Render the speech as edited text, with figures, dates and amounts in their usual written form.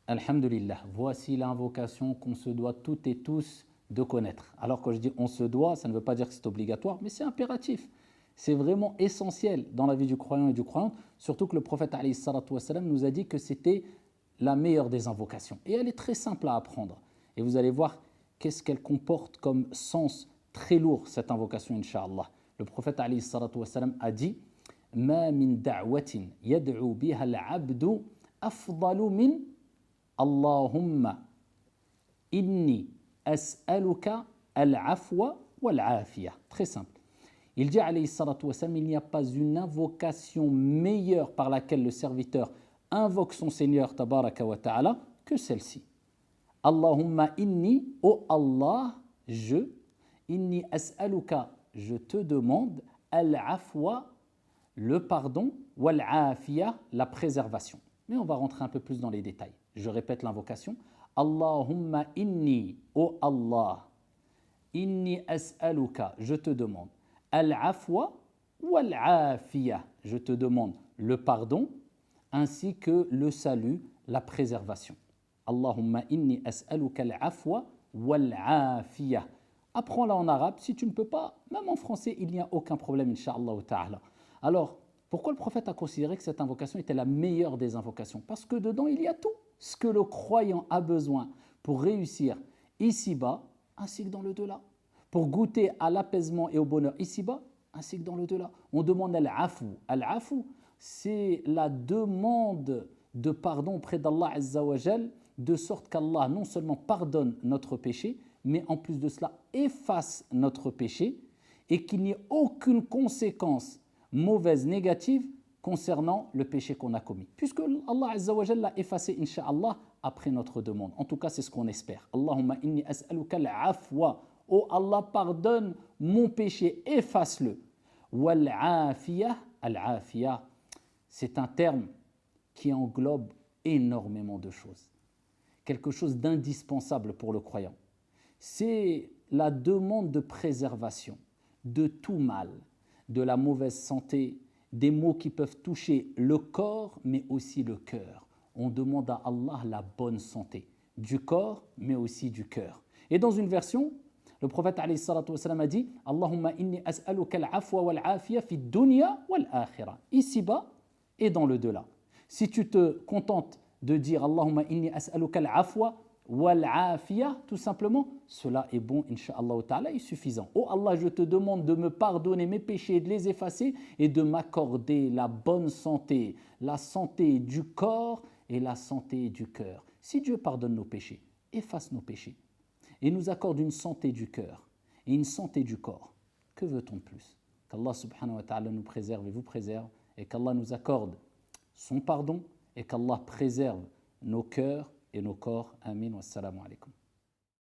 Alhamdulillah, voici l'invocation qu'on se doit toutes et tous de connaître. Alors quand je dis on se doit, ça ne veut pas dire que c'est obligatoire, mais c'est impératif. C'est vraiment essentiel dans la vie du croyant et du croyante, surtout que le prophète alayhi salatu wassalam, nous a dit que c'était la meilleure des invocations. Et elle est très simple à apprendre. Et vous allez voir qu'est-ce qu'elle comporte comme sens très lourd, cette invocation, Inch'Allah. Le prophète alayhi salatu wassalam a dit Ma min da'watin yad'u biha al-'abdu afdalu min Allahumma inni as'aluka al-'afwa wal-'afiyah. Très simple. Il dit alayhi salatu wassalam, il n'y a pas une invocation meilleure par laquelle le serviteur invoque son Seigneur tabaraka wa ta'ala que celle-ci. Allahumma inni, ô Allah, inni as'aluka, je te demande, al-afwa, le pardon, wal-afiyah, la préservation. Mais on va rentrer un peu plus dans les détails. Je répète l'invocation. Allahumma inni, ô Allah, inni as'aluka, je te demande, al-afwa wal-afiyah, je te demande le pardon ainsi que le salut, la préservation. Allahumma inni as'aluka al-afwa wal-afiyah. Apprends-la en arabe. Si tu ne peux pas, même en français, il n'y a aucun problème, incha'Allah ta'ala. Alors, pourquoi le prophète a considéré que cette invocation était la meilleure des invocations? Parce que dedans, il y a tout ce que le croyant a besoin pour réussir ici-bas, ainsi que dans le delà. Pour goûter à l'apaisement et au bonheur ici-bas, ainsi que dans le delà. On demande al-afu. Al-afu, c'est la demande de pardon auprès d'Allah Azza wa Jal, de sorte qu'Allah non seulement pardonne notre péché, mais en plus de cela efface notre péché et qu'il n'y ait aucune conséquence mauvaise, négative concernant le péché qu'on a commis. Puisque Allah Azza wa Jal l'a effacé, incha'Allah, après notre demande. En tout cas, c'est ce qu'on espère. Allahumma inni as'aluka al-afwa. Oh Allah, pardonne mon péché, efface-le. Wal-afiyah, al-afiyah, c'est un terme qui englobe énormément de choses. Quelque chose d'indispensable pour le croyant. C'est la demande de préservation de tout mal, de la mauvaise santé, des maux qui peuvent toucher le corps, mais aussi le cœur. On demande à Allah la bonne santé, du corps, mais aussi du cœur. Et dans une version, le prophète alayhi salatu wa sallam a dit Allahumma inni as'aluka al-afwa wal-afiyah fi dunya wal-akhirah. Ici-bas et dans le delà. Si tu te contentes de dire Allahumma inni as'aluka al-afwa wal-afiyah, tout simplement, cela est bon, incha'Allah ta'ala, et suffisant. Oh Allah, je te demande de me pardonner mes péchés, de les effacer et de m'accorder la bonne santé, la santé du corps et la santé du cœur. Si Dieu pardonne nos péchés, efface nos péchés et nous accorde une santé du cœur et une santé du corps, que veut-on de plus? Qu'Allah subhanahu wa ta'ala nous préserve et vous préserve et qu'Allah nous accorde son pardon et qu'Allah préserve nos cœurs et nos corps. Amin. Wassalamu alaikum.